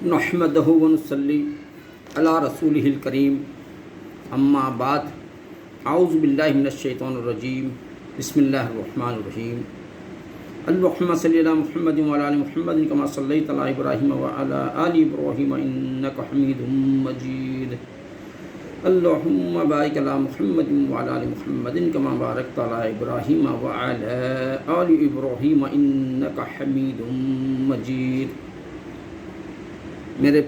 نحمدہ ونصلی علی رسولہ الکریم اما بعد اعوذ باللہ من الشیطان الرجیم بسم اللہ الرحمن الرحیم اللہم صلی علی محمد وعلی آل محمد کما صلیت علی ابراہیم وعلی آل ابراہیم انک حمید مجید اللہم بارک علی محمد وعلی آل محمد کما بارکت علی ابراہیم وعلی آل ابراہیم انک حمید مجید۔ میرے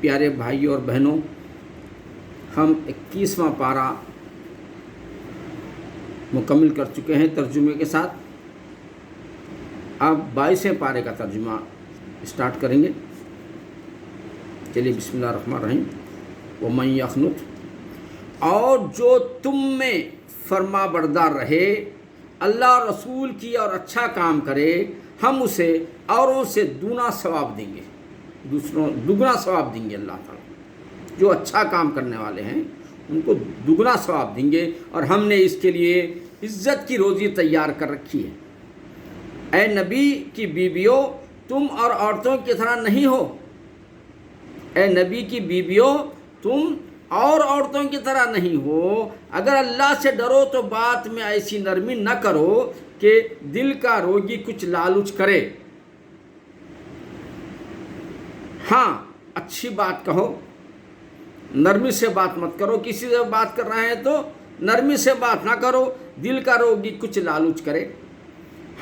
پیارے بھائیوں اور بہنوں، ہم 21واں پارہ مکمل کر چکے ہیں ترجمے کے ساتھ۔ اب 22ویں پارے کا ترجمہ اسٹارٹ کریں گے۔ چلیے بسم اللہ الرحمن الرحیم۔ وَمَن يَخْنُتْ، اور جو تم میں فرما بردار رہے، اللہ اور رسول کی اور اچھا کام کرے، ہم اسے اوروں سے دونا ثواب دیں گے، دگنا ثواب دیں گے۔ اللہ تعالیٰ جو اچھا کام کرنے والے ہیں ان کو دگنا ثواب دیں گے، اور ہم نے اس کے لیے عزت کی روزی تیار کر رکھی ہے۔ اے نبی کی بیویوں، تم اور عورتوں کی طرح نہیں ہو۔ اے نبی کی بیویوں، تم اور عورتوں کی طرح نہیں ہو۔ اگر اللہ سے ڈرو تو بات میں ایسی نرمی نہ کرو کہ دل کا روگی کچھ لالچ کرے۔ ہاں، اچھی بات کہو، نرمی سے بات مت کرو۔ کسی سے بات کر رہے ہیں تو نرمی سے بات نہ کرو، دل کا روگی کچھ لالچ کرے۔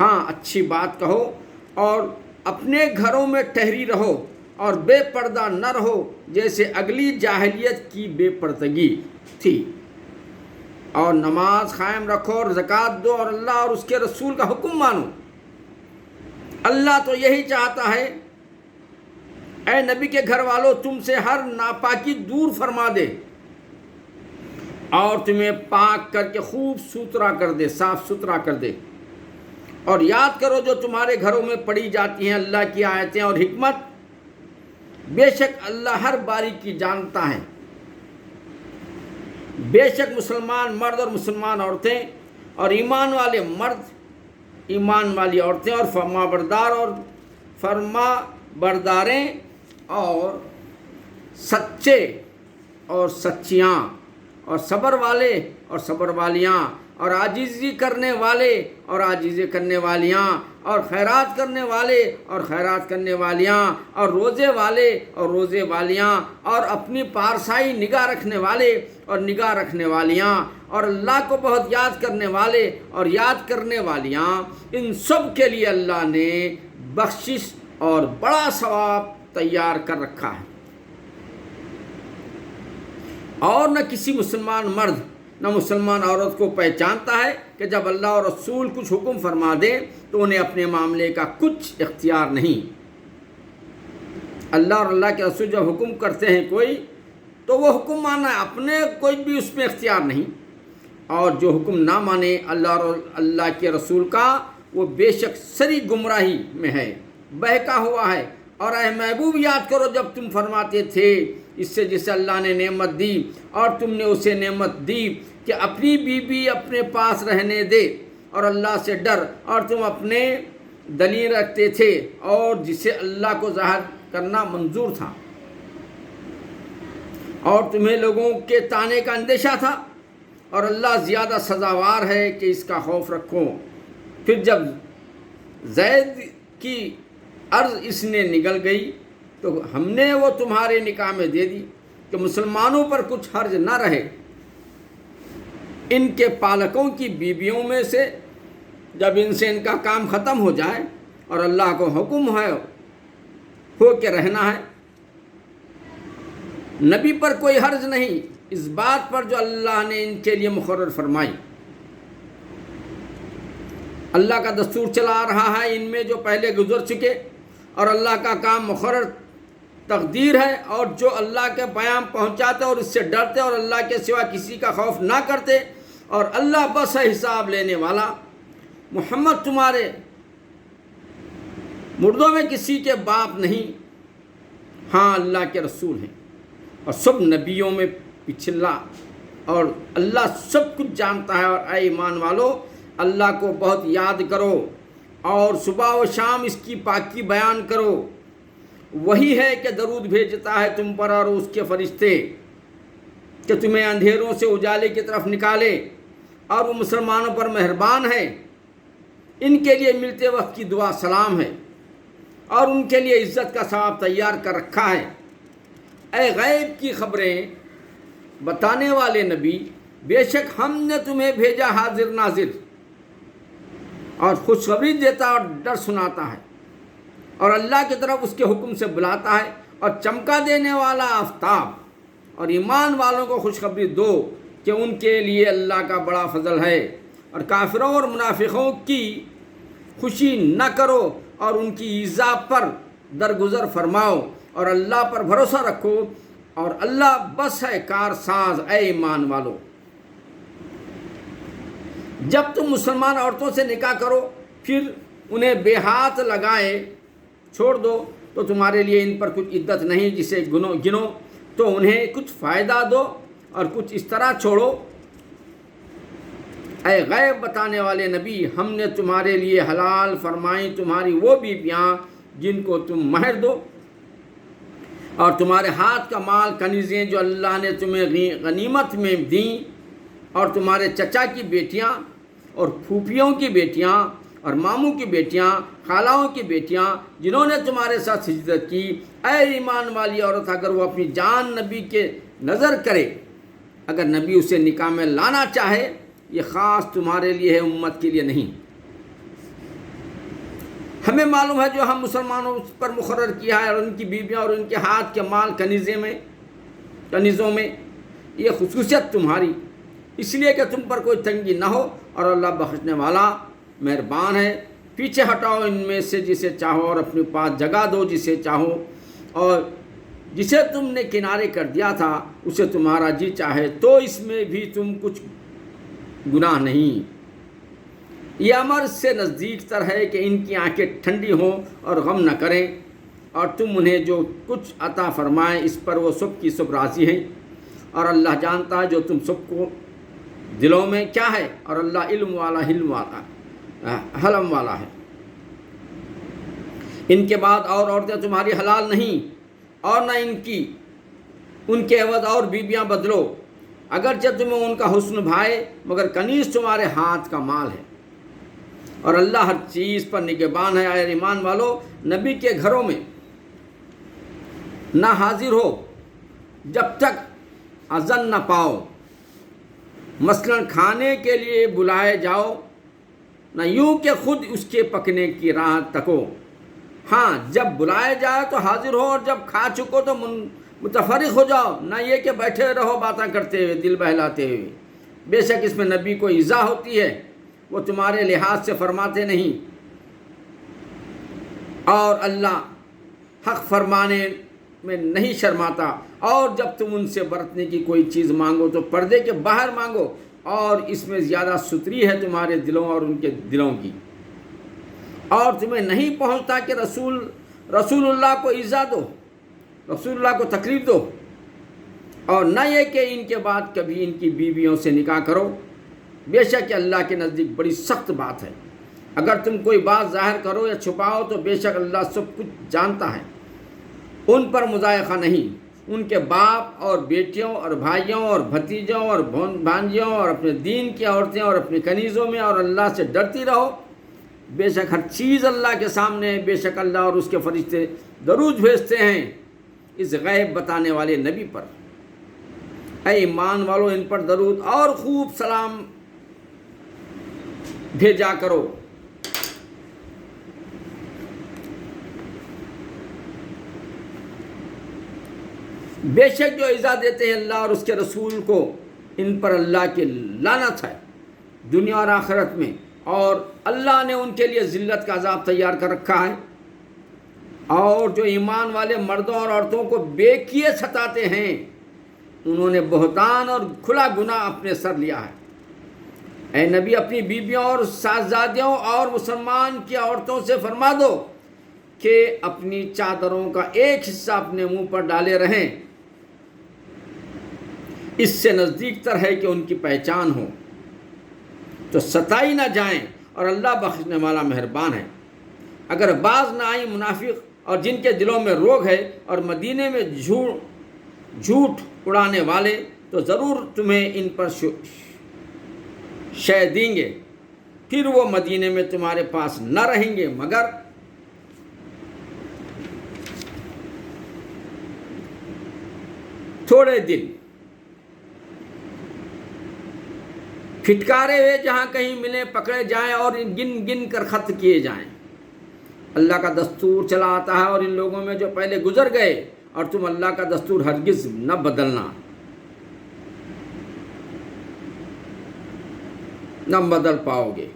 ہاں، اچھی بات کہو اور اپنے گھروں میں ٹھہری رہو اور بے پردہ نہ رہو جیسے اگلی جاہلیت کی بے پردگی تھی۔ اور نماز قائم رکھو اور زکوٰۃ دو اور اللہ اور اس کے رسول کا حکم مانو۔ اللہ تو یہی چاہتا ہے اے نبی کے گھر والوں، تم سے ہر ناپاکی دور فرما دے اور تمہیں پاک کر کے خوب ستھرا کر دے، صاف ستھرا کر دے۔ اور یاد کرو جو تمہارے گھروں میں پڑھی جاتی ہیں اللہ کی آیتیں اور حکمت، بے شک اللہ ہر باریکی جانتا ہے۔ بے شک مسلمان مرد اور مسلمان عورتیں اور ایمان والے مرد، ایمان والی عورتیں اور فرما بردار اور فرما برداریں اور سچے اور سچیاں اور صبر والے اور صبر والیاں اور عاجزی کرنے والے اور عاجزی کرنے والیاں اور خیرات کرنے والے اور خیرات کرنے والیاں اور روزے والے اور روزے والیاں اور اپنی پارسائی نگاہ رکھنے والے اور نگاہ رکھنے والیاں اور اللہ کو بہت یاد کرنے والے اور یاد کرنے والیاں، ان سب کے لیے اللہ نے بخشش اور بڑا ثواب تیار کر رکھا ہے۔ اور نہ کسی مسلمان مرد نہ مسلمان عورت کو پہچانتا ہے کہ جب اللہ اور رسول کچھ حکم فرما دیں تو انہیں اپنے معاملے کا کچھ اختیار نہیں۔ اللہ اور اللہ کے رسول جب حکم کرتے ہیں کوئی تو وہ حکم ماننا ہے، اپنے کوئی بھی اس میں اختیار نہیں۔ اور جو حکم نہ مانے اللہ اور اللہ کے رسول کا، وہ بے شک سری گمراہی میں ہے، بہکا ہوا ہے۔ اور اے محبوب، یاد کرو جب تم فرماتے تھے اس سے جسے اللہ نے نعمت دی، اور تم نے اسے نعمت دی کہ اپنی بیوی اپنے پاس رہنے دے اور اللہ سے ڈر، اور تم اپنے دلیل رکھتے تھے اور جسے اللہ کو ظاہر کرنا منظور تھا، اور تمہیں لوگوں کے طعنے کا اندیشہ تھا، اور اللہ زیادہ سزاوار ہے کہ اس کا خوف رکھو۔ پھر جب زید کی عرض اس نے نگل گئی تو ہم نے وہ تمہارے نکاح میں دے دی کہ مسلمانوں پر کچھ حرج نہ رہے۔ ان کے پالکوں کی بیویوں میں سے جب ان سے ان کا کام ختم ہو جائے اور اللہ کو حکم ہو کے رہنا ہے، نبی پر کوئی حرج نہیں اس بات پر جو اللہ نے ان کے لیے مقرر فرمائی۔ اللہ کا دستور چلا آ رہا ہے ان میں جو پہلے گزر چکے، اور اللہ کا کام مقرر تقدیر ہے، اور جو اللہ کے پیام پہنچاتے اور اس سے ڈرتے اور اللہ کے سوا کسی کا خوف نہ کرتے، اور اللہ بس ہے حساب لینے والا۔ محمد تمہارے مردوں میں کسی کے باپ نہیں، ہاں اللہ کے رسول ہیں، اور سب نبیوں میں پچھلا، اور اللہ سب کچھ جانتا ہے۔ اور اے ایمان والو، اللہ کو بہت یاد کرو اور صبح و شام اس کی پاکی بیان کرو۔ وہی ہے کہ درود بھیجتا ہے تم پر اور اس کے فرشتے کہ تمہیں اندھیروں سے اجالے کی طرف نکالے، اور وہ مسلمانوں پر مہربان ہے۔ ان کے لیے ملتے وقت کی دعا سلام ہے، اور ان کے لیے عزت کا ثواب تیار کر رکھا ہے۔ اے غیب کی خبریں بتانے والے نبی، بے شک ہم نے تمہیں بھیجا حاضر ناظر، اور خوشخبری دیتا اور ڈر سناتا ہے، اور اللہ کی طرف اس کے حکم سے بلاتا ہے، اور چمکا دینے والا آفتاب، اور ایمان والوں کو خوشخبری دو کہ ان کے لیے اللہ کا بڑا فضل ہے، اور کافروں اور منافقوں کی خوشی نہ کرو اور ان کی ایذا پر درگزر فرماؤ، اور اللہ پر بھروسہ رکھو، اور اللہ بس ہے کارساز۔ اے ایمان والو، جب تم مسلمان عورتوں سے نکاح کرو پھر انہیں بے ہاتھ لگائے چھوڑ دو تو تمہارے لیے ان پر کچھ عدت نہیں، جسے گنو تو انہیں کچھ فائدہ دو اور کچھ اس طرح چھوڑو۔ اے غیب بتانے والے نبی، ہم نے تمہارے لیے حلال فرمائی تمہاری وہ بیویاں جن کو تم مہر دو، اور تمہارے ہاتھ کا مال کنیزیں جو اللہ نے تمہیں غنیمت میں دیں، اور تمہارے چچا کی بیٹیاں اور پھوپھیوں کی بیٹیاں اور ماموں کی بیٹیاں، خالاؤں کی بیٹیاں جنہوں نے تمہارے ساتھ ہجرت کی۔ اے ایمان والی عورت، اگر وہ اپنی جان نبی کے نظر کرے، اگر نبی اسے نکاح میں لانا چاہے، یہ خاص تمہارے لیے ہے، امت کے لیے نہیں۔ ہمیں معلوم ہے جو ہم مسلمانوں پر مقرر کیا ہے، اور ان کی بیویاں اور ان کے ہاتھ کے مال کنیزوں میں یہ خصوصیت تمہاری، اس لیے کہ تم پر کوئی تنگی نہ ہو، اور اللہ بخشنے والا مہربان ہے۔ پیچھے ہٹاؤ ان میں سے جسے چاہو، اور اپنے پاس جگہ دو جسے چاہو، اور جسے تم نے کنارے کر دیا تھا اسے تمہارا جی چاہے تو اس میں بھی تم کچھ گناہ نہیں۔ یہ امر سے نزدیک تر ہے کہ ان کی آنکھیں ٹھنڈی ہوں اور غم نہ کریں، اور تم انہیں جو کچھ عطا فرمائیں اس پر وہ سب کی سب راضی ہیں، اور اللہ جانتا ہے جو تم سب کو دلوں میں کیا ہے، اور اللہ علم والا ہے۔ ان کے بعد اور عورتیں تمہاری حلال نہیں، اور نہ ان کے عوض اور بیویاں بدلو، اگرچہ تمہیں ان کا حسن بھائے، مگر کنیز تمہارے ہاتھ کا مال ہے، اور اللہ ہر چیز پر نگہبان ہے۔ اے ایمان والو، نبی کے گھروں میں نہ حاضر ہو جب تک اذن نہ پاؤ، مثلا کھانے کے لیے بلائے جاؤ، نہ یوں کہ خود اس کے پکنے کی راہ تکو۔ ہاں، جب بلائے جائے تو حاضر ہو، اور جب کھا چکو تو متفرق ہو جاؤ، نہ یہ کہ بیٹھے رہو باتیں کرتے ہوئے، دل بہلاتے ہوئے۔ بے شک اس میں نبی کو ایذا ہوتی ہے، وہ تمہارے لحاظ سے فرماتے نہیں، اور اللہ حق فرمانے میں نہیں شرماتا۔ اور جب تم ان سے برتنے کی کوئی چیز مانگو تو پردے کے باہر مانگو، اور اس میں زیادہ ستری ہے تمہارے دلوں اور ان کے دلوں کی۔ اور تمہیں نہیں پہنچتا کہ رسول اللہ کو ایذا دو، رسول اللہ کو تکلیف دو، اور نہ یہ کہ ان کے بعد کبھی ان کی بیویوں سے نکاح کرو، بے شک اللہ کے نزدیک بڑی سخت بات ہے۔ اگر تم کوئی بات ظاہر کرو یا چھپاؤ تو بے شک اللہ سب کچھ جانتا ہے۔ ان پر مضائقہ نہیں، ان کے باپ اور بیٹیوں اور بھائیوں اور بھتیجوں اور بھانجیوں اور اپنے دین کی عورتیں اور اپنے کنیزوں میں، اور اللہ سے ڈرتی رہو۔ بے شک ہر چیز اللہ کے سامنے ہے، بے شک اللہ اور اس کے فرشتے درود بھیجتے ہیں اس غیب بتانے والے نبی پر۔ اے ایمان والو، ان پر درود اور خوب سلام بھیجا کرو۔ بے شک جو ایذا دیتے ہیں اللہ اور اس کے رسول کو، ان پر اللہ کی لعنت ہے دنیا اور آخرت میں، اور اللہ نے ان کے لیے ذلت کا عذاب تیار کر رکھا ہے۔ اور جو ایمان والے مردوں اور عورتوں کو بے کیے ستاتے ہیں، انہوں نے بہتان اور کھلا گناہ اپنے سر لیا ہے۔ اے نبی، اپنی بیویوں اور صاحبزادیوں اور مسلمان کی عورتوں سے فرما دو کہ اپنی چادروں کا ایک حصہ اپنے منہ پر ڈالے رہیں، اس سے نزدیک تر ہے کہ ان کی پہچان ہو تو ستائی نہ جائیں، اور اللہ بخشنے والا مہربان ہے۔ اگر باز نہ آئی منافق اور جن کے دلوں میں روگ ہے اور مدینے میں جھوٹ اڑانے والے، تو ضرور تمہیں ان پر شے دیں گے، پھر وہ مدینے میں تمہارے پاس نہ رہیں گے مگر تھوڑے دن، پھٹکارے ہوئے جہاں کہیں ملیں پکڑے جائیں اور گن گن کر ختم کیے جائیں۔ اللہ کا دستور چلا آتا ہے اور ان لوگوں میں جو پہلے گزر گئے، اور تم اللہ کا دستور ہرگز نہ بدلنا، نہ بدل پاؤ گے۔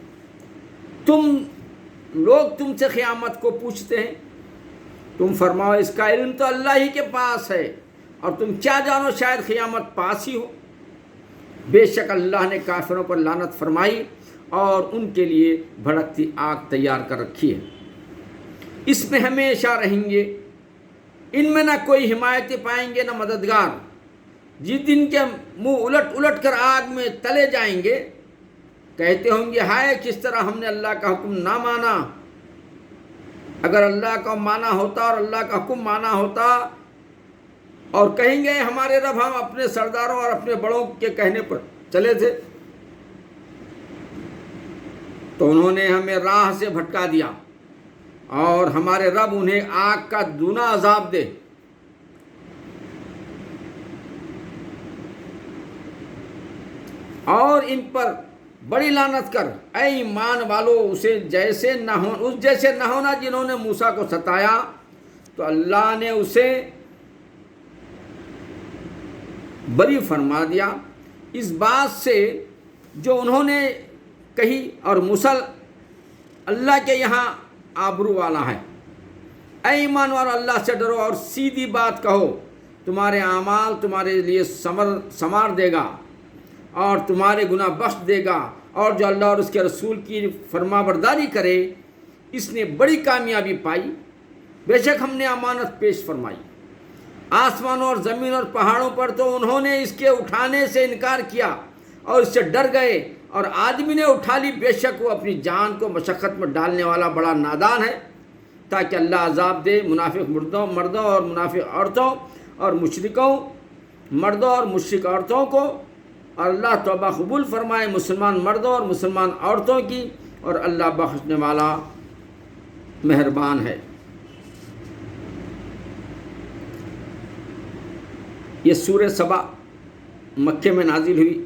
لوگ تم سے قیامت کو پوچھتے ہیں، تم فرماؤ اس کا علم تو اللہ ہی کے پاس ہے، اور تم کیا جانو شاید قیامت پاس ہی ہو۔ بے شک اللہ نے کافروں پر لعنت فرمائی اور ان کے لیے بھڑکتی آگ تیار کر رکھی ہے، اس میں ہمیشہ رہیں گے، ان میں نہ کوئی حمایتی پائیں گے نہ مددگار۔ جس دن کے منہ الٹ کر آگ میں تلے جائیں گے، کہتے ہوں گے ہائے کس طرح ہم نے اللہ کا حکم نہ مانا۔ اگر اللہ کا مانا ہوتا اور اللہ کا حکم مانا ہوتا، اور کہیں گے ہمارے رب ہم اپنے سرداروں اور اپنے بڑوں کے کہنے پر چلے تھے، تو انہوں نے ہمیں راہ سے بھٹکا دیا، اور ہمارے رب انہیں آگ کا دونا عذاب دے۔ اور ان پر بڑی لعنت کر، اے ایمان والو، اس جیسے نہ ہونا جنہوں نے موسیٰ کو ستایا، تو اللہ نے اسے بری فرما دیا اس بات سے جو انہوں نے کہی، اور موسیٰ اللہ کے یہاں آبرو والا ہے۔ اے ایمان والو، اللہ سے ڈرو اور سیدھی بات کہو، تمہارے اعمال تمہارے لیے سنوار دے گا اور تمہارے گناہ بخش دے گا، اور جو اللہ اور اس کے رسول کی فرما برداری کرے اس نے بڑی کامیابی پائی۔ بے شک ہم نے امانت پیش فرمائی آسمانوں اور زمین اور پہاڑوں پر، تو انہوں نے اس کے اٹھانے سے انکار کیا اور اس سے ڈر گئے، اور آدمی نے اٹھا لی، بے شک وہ اپنی جان کو مشقت میں ڈالنے والا بڑا نادان ہے، تاکہ اللہ عذاب دے منافق مردوں اور منافق عورتوں اور مشرکوں مردوں اور مشرک عورتوں کو، اور اللہ توبہ قبول فرمائے مسلمان مردوں اور مسلمان عورتوں کی، اور اللہ بخشنے والا مہربان ہے۔ یہ سورہ سبا مکے میں نازل ہوئی،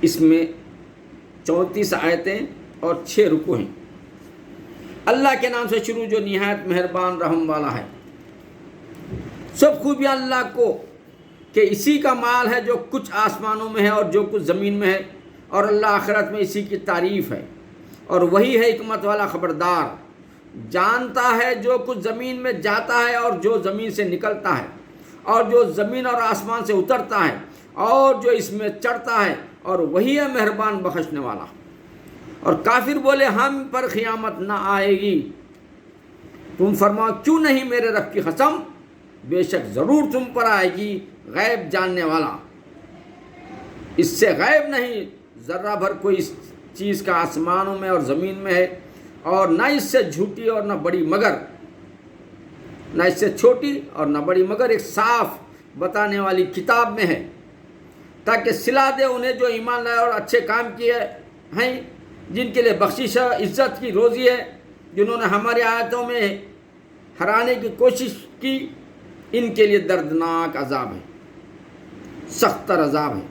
اس میں 34 آیتیں اور 6 رکوع ہیں۔ اللہ کے نام سے شروع جو نہایت مہربان رحم والا ہے۔ سب خوبیاں اللہ کو کہ اسی کا مال ہے جو کچھ آسمانوں میں ہے اور جو کچھ زمین میں ہے، اور اللہ آخرت میں اسی کی تعریف ہے، اور وہی ہے حکمت والا خبردار، جانتا ہے جو کچھ زمین میں جاتا ہے اور جو زمین سے نکلتا ہے، اور جو زمین اور آسمان سے اترتا ہے اور جو اس میں چڑھتا ہے، اور وہی ہے مہربان بخشنے والا۔ اور کافر بولے ہم پر قیامت نہ آئے گی، تم فرماؤ کیوں نہیں میرے رب کی قسم، بے شک ضرور تم پر آئے گی، غیب جاننے والا، اس سے غیب نہیں ذرہ بھر کوئی اس چیز کا آسمانوں میں اور زمین میں ہے، اور نہ اس سے جھوٹی اور نہ بڑی مگر، نہ اس سے چھوٹی اور نہ بڑی مگر ایک صاف بتانے والی کتاب میں ہے، تاکہ صلہ دے انہیں جو ایمان لائے اور اچھے کام کیے ہیں، جن کے لیے بخشش عزت کی روزی ہے، جنہوں نے ہماری آیتوں میں ہرانے کی کوشش کی، ان کے لیے دردناک عذاب ہے، سخت تر عذاب ہے۔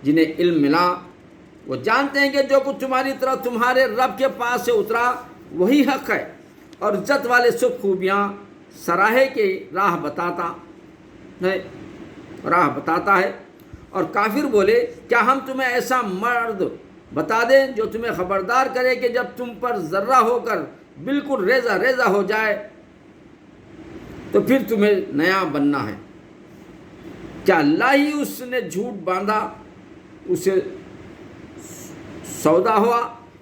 جنہیں علم ملا وہ جانتے ہیں کہ جو کچھ تمہاری طرف تمہارے رب کے پاس سے اترا وہی حق ہے، اور عزت والے سب خوبیاں سراہے کے راہ بتاتا ہے۔ اور کافر بولے کیا ہم تمہیں ایسا مرد بتا دیں جو تمہیں خبردار کرے کہ جب تم پر ذرہ ہو کر بالکل ریزہ ریزہ ہو جائے تو پھر تمہیں نیا بننا ہے؟ کیا اللہ ہی اس نے جھوٹ باندھا اسے سودا ہوا،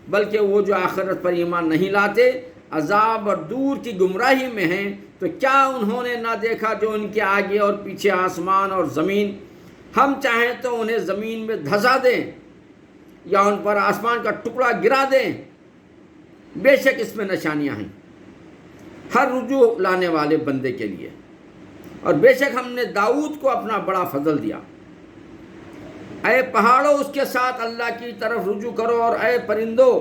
بلکہ وہ جو آخرت پر ایمان نہیں لاتے عذاب اور دور کی گمراہی میں ہیں۔ تو کیا انہوں نے نہ دیکھا جو ان کے آگے اور پیچھے آسمان اور زمین، ہم چاہیں تو انہیں زمین میں دھسا دیں یا ان پر آسمان کا ٹکڑا گرا دیں، بے شک اس میں نشانیاں ہیں۔ ہر رجوع لانے والے بندے کے لیے۔ اور بے شک ہم نے داؤد کو اپنا بڑا فضل دیا۔ اے پہاڑوں اس کے ساتھ اللہ کی طرف رجوع کرو، اور اے پرندوں،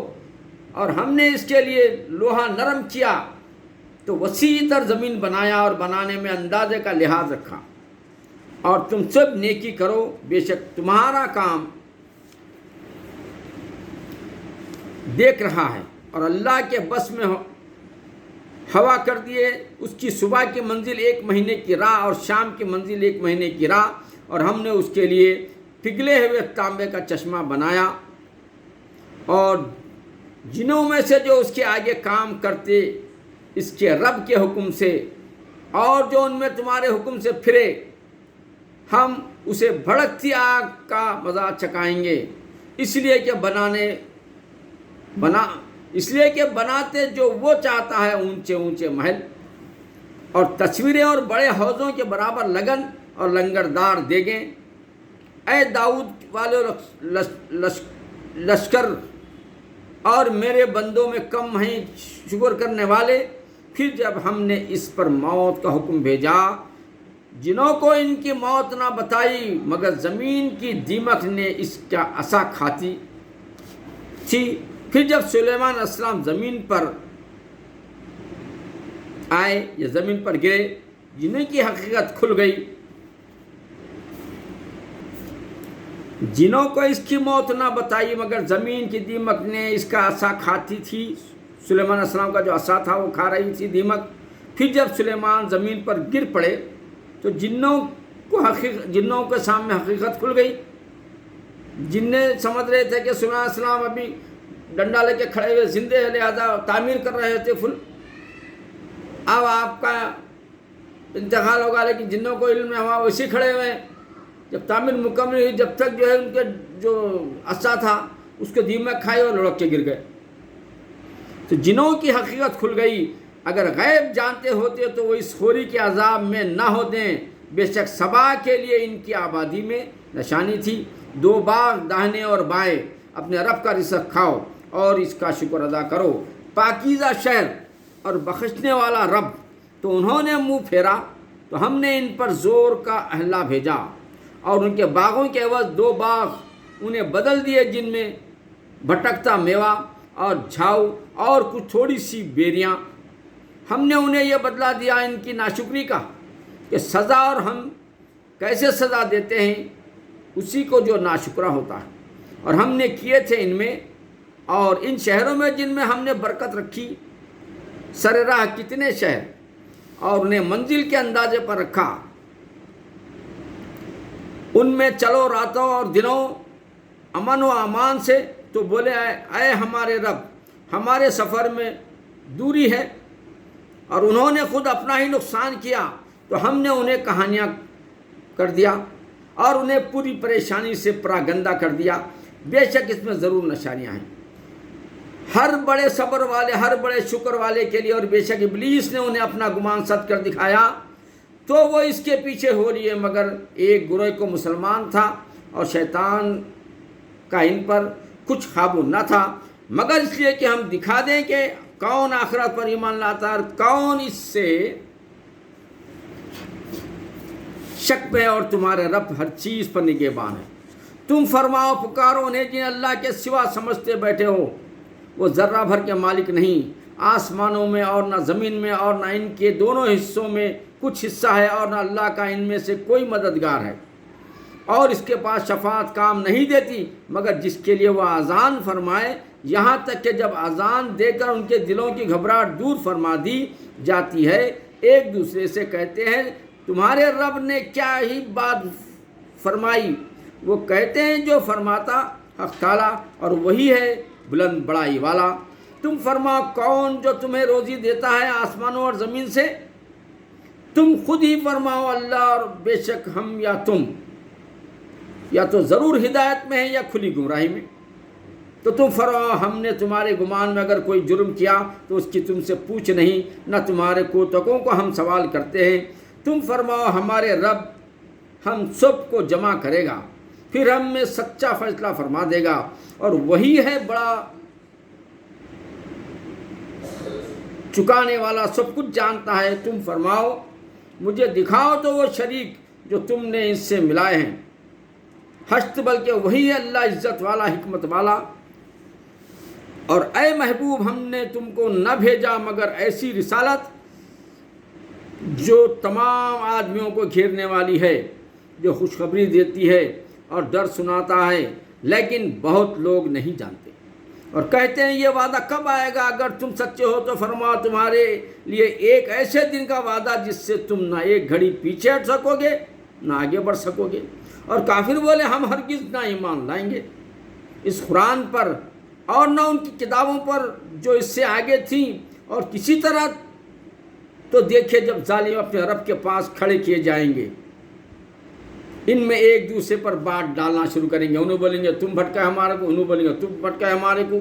اور ہم نے اس کے لیے لوہا نرم کیا تو وسیع تر زمین بنایا، اور بنانے میں اندازے کا لحاظ رکھا۔ اور تم سب نیکی کرو، بے شک تمہارا کام دیکھ رہا ہے۔ اور اللہ کے بس میں ہوا کر دیے، اس کی صبح کی منزل 1 مہینے کی راہ اور شام کی منزل 1 مہینے کی راہ، اور ہم نے اس کے لیے پگھلے ہوئے تانبے کا چشمہ بنایا، اور جنوں میں سے جو اس کے آگے کام کرتے اس کے رب کے حکم سے، اور جو ان میں تمہارے حکم سے پھرے، ہم اسے بھڑکتی آگ کا مزہ چکھائیں گے، اس لیے کہ بناتے جو وہ چاہتا ہے اونچے اونچے محل اور تصویریں اور بڑے حوضوں کے برابر لگن اور لنگردار دیگیں۔ اے داؤد والے لشکر اور میرے بندوں میں کم ہیں شکر کرنے والے۔ پھر جب ہم نے اس پر موت کا حکم بھیجا، جنہوں کو ان کی موت نہ بتائی مگر زمین کی دیمک نے اس کا عصا کھاتی تھی۔ پھر جب سلیمان علیہ السلام زمین پر آئے یا زمین پر گرے، جنہیں کی حقیقت کھل گئی، جنہوں کو اس کی موت نہ بتائی مگر زمین کی دیمک نے اس کا عصا کھاتی تھی۔ سلیمان علیہ السلام کا جو عصا تھا وہ کھا رہی تھی دیمک۔ پھر جب سلیمان زمین پر گر پڑے تو جنوں کے سامنے حقیقت کھل گئی۔ جنیں سمجھ رہے تھے کہ سلیمان علیہ السلام ابھی ڈنڈا لے کے کھڑے ہوئے زندے ہیں، لہذا تعمیر کر رہے تھے فل، اب آپ کا انتقال ہوگا، لیکن جنوں کو علم ہے وہاں ویسے کھڑے ہوئے ہیں۔ جب تعمیر مکمل ہوئی، جب تک جو ہے ان کے جو عصا تھا اس کو دیمک کھائے اور لڑک کے گر گئے۔ تو جنوں کی حقیقت کھل گئی۔ اگر غیب جانتے ہوتے تو وہ اس خوری کے عذاب میں نہ ہوتے۔ بے شک سبا کے لیے ان کی آبادی میں نشانی تھی۔ 2 باغ داہنے اور بائیں، اپنے رب کا رزق کھاؤ اور اس کا شکر ادا کرو۔ پاکیزہ شہر اور بخشنے والا رب۔ تو انہوں نے منہ پھیرا تو ہم نے ان پر زور کا اہلا بھیجا، اور ان کے باغوں کے عوض 2 باغ انہیں بدل دیے، جن میں بھٹکتا میوہ اور جھاؤ اور کچھ تھوڑی سی بیریاں۔ ہم نے انہیں یہ بدلہ دیا ان کی ناشکری کا، کہ سزا، اور ہم کیسے سزا دیتے ہیں اسی کو جو ناشکرا ہوتا ہے۔ اور ہم نے کیے تھے ان میں اور ان شہروں میں جن میں ہم نے برکت رکھی، سر راہ کتنے شہر، اور انہیں منزل کے اندازے پر رکھا، ان میں چلو راتوں اور دنوں امن و امان سے۔ تو بولے اے ہمارے رب، ہمارے سفر میں دوری ہے، اور انہوں نے خود اپنا ہی نقصان کیا، تو ہم نے انہیں کہانیاں کر دیا اور انہیں پوری پریشانی سے پراگندہ کر دیا۔ بے شک اس میں ضرور نشانیاں ہیں ہر بڑے صبر والے، ہر بڑے شکر والے کے لیے۔ اور بے شک ابلیس نے انہیں اپنا گمان سچ کر دکھایا، تو وہ اس کے پیچھے ہو رہی ہے، مگر ایک گروہ کو مسلمان تھا، اور شیطان کا ان پر کچھ قابو نہ تھا، مگر اس لیے کہ ہم دکھا دیں کہ کون آخرت پر ایمان لاتا ہے اور کون اس سے شک میں، اور تمہارے رب ہر چیز پر نگہبان ہے۔ تم فرماؤ پکارو انہیں جنہیں اللہ کے سوا سمجھتے بیٹھے ہو، وہ ذرہ بھر کے مالک نہیں، آسمانوں میں اور نہ زمین میں، اور نہ ان کے دونوں حصوں میں کچھ حصہ ہے، اور نہ اللہ کا ان میں سے کوئی مددگار ہے، اور اس کے پاس شفاعت کام نہیں دیتی مگر جس کے لیے وہ اذان فرمائے، یہاں تک کہ جب اذان دے کر ان کے دلوں کی گھبراہٹ دور فرما دی جاتی ہے، ایک دوسرے سے کہتے ہیں تمہارے رب نے کیا ہی بات فرمائی، وہ کہتے ہیں جو فرماتا حق تعالیٰ، اور وہی ہے بلند بڑائی والا۔ تم فرماؤ کون جو تمہیں روزی دیتا ہے آسمانوں اور زمین سے؟ تم خود ہی فرماؤ اللہ، اور بے شک ہم یا تم یا تو ضرور ہدایت میں ہیں یا کھلی گمراہی میں۔ تو تم فرماؤ ہم نے تمہارے گمان میں اگر کوئی جرم کیا تو اس کی تم سے پوچھ نہیں، نہ تمہارے کوتکوں کو ہم سوال کرتے ہیں۔ تم فرماؤ ہمارے رب ہم سب کو جمع کرے گا، پھر ہم میں سچا فیصلہ فرما دے گا، اور وہی ہے بڑا چکانے والا سب کچھ جانتا ہے، تم فرماؤ مجھے دکھاؤ تو وہ شریک جو تم نے اس سے ملائے ہیں۔ ہشت بلکہ وہی ہے اللہ عزت والا حکمت والا۔ اور اے محبوب ہم نے تم کو نہ بھیجا مگر ایسی رسالت جو تمام آدمیوں کو گھیرنے والی ہے، جو خوشخبری دیتی ہے اور ڈر سناتا ہے، لیکن بہت لوگ نہیں جانتے۔ اور کہتے ہیں یہ وعدہ کب آئے گا؟ اگر تم سچے ہو تو فرماؤ تمہارے لیے ایک ایسے دن کا وعدہ جس سے تم نہ ایک گھڑی پیچھے ہٹ سکو گے نہ آگے بڑھ سکو گے۔ اور کافر بولے ہم ہرگز نہ ایمان لائیں گے اس قرآن پر اور نہ ان کی کتابوں پر جو اس سے آگے تھیں۔ اور کسی طرح تو دیکھے جب ظالم اپنے رب کے پاس کھڑے کیے جائیں گے، ان میں ایک دوسرے پر بات ڈالنا شروع کریں گے۔ انہوں بولیں گے تم بھٹکا ہمارے کو، انہوں بولیں گے تم بھٹکا ہمارے کو۔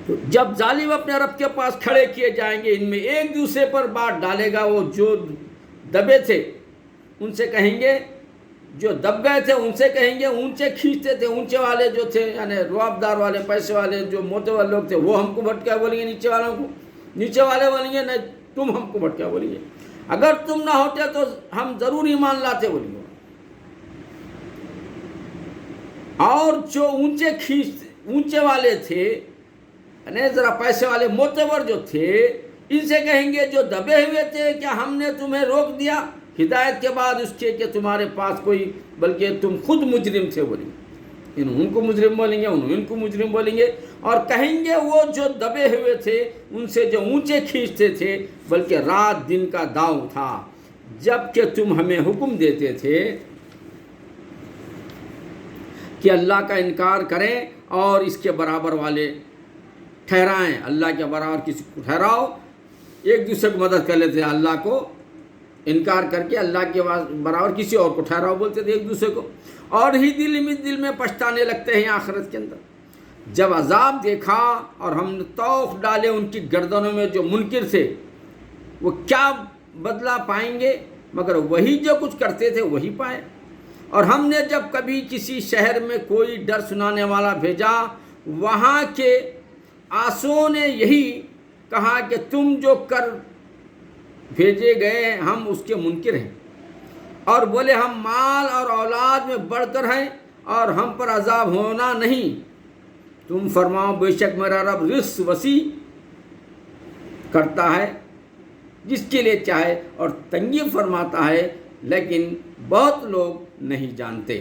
تو جب ظالم اپنے رب کے پاس کھڑے کیے جائیں گے، ان میں ایک دوسرے پر بات ڈالے گا۔ وہ جو دبے تھے ان سے کہیں گے، جو دب گئے تھے ان سے کہیں گے، اونچے کھینچتے تھے اونچے والے جو تھے یعنی روابدار والے پیسے والے جو موتور لوگ تھے وہ ہم کو بھٹکا بولیں گے نیچے والوں کو، نیچے والے بولیں گے نہیں تم ہم کو بھٹکا بولیں گے، اگر تم نہ ہوتے تو ہم ضرور ایمان لاتے بولیں گے۔ اور جو اونچے والے تھے یعنی ذرا پیسے والے موتور جو تھے ان سے کہیں گے جو دبے ہوئے تھے کیا ہم نے تمہیں روک دیا ہدایت کے بعد اس کے کہ تمہارے پاس کوئی، بلکہ تم خود مجرم تھے بولیں گے۔ ان کو مجرم بولیں گے، ان کو مجرم بولیں گے۔ اور کہیں گے وہ جو دبے ہوئے تھے ان سے جو اونچے کھینچتے تھے بلکہ رات دن کا داؤ تھا، جب کہ تم ہمیں حکم دیتے تھے کہ اللہ کا انکار کریں اور اس کے برابر والے ٹھہرائیں، اللہ کے برابر کسی کو ٹھہراؤ۔ ایک دوسرے کو مدد کر لیتے، اللہ کو انکار کر کے اللہ کے برابر کسی اور کو ٹھہراؤ بولتے تھے ایک دوسرے کو، اور ہی دل میں پچھتانے لگتے ہیں آخرت کے اندر۔ جب عذاب دیکھا اور ہم نے طوق ڈالے ان کی گردنوں میں جو منکر تھے، وہ کیا بدلہ پائیں گے مگر وہی جو کچھ کرتے تھے وہی پائے۔ اور ہم نے جب کبھی کسی شہر میں کوئی ڈر سنانے والا بھیجا، وہاں کے آسوں نے یہی کہا کہ تم جو کر بھیجے گئے ہم اس کے منکر ہیں، اور بولے ہم مال اور اولاد میں بڑھ کر ہیں اور ہم پر عذاب ہونا نہیں۔ تم فرماؤ بے شک میرا رب رزق وسیع کرتا ہے جس کے لیے چاہے اور تنگی فرماتا ہے، لیکن بہت لوگ نہیں جانتے۔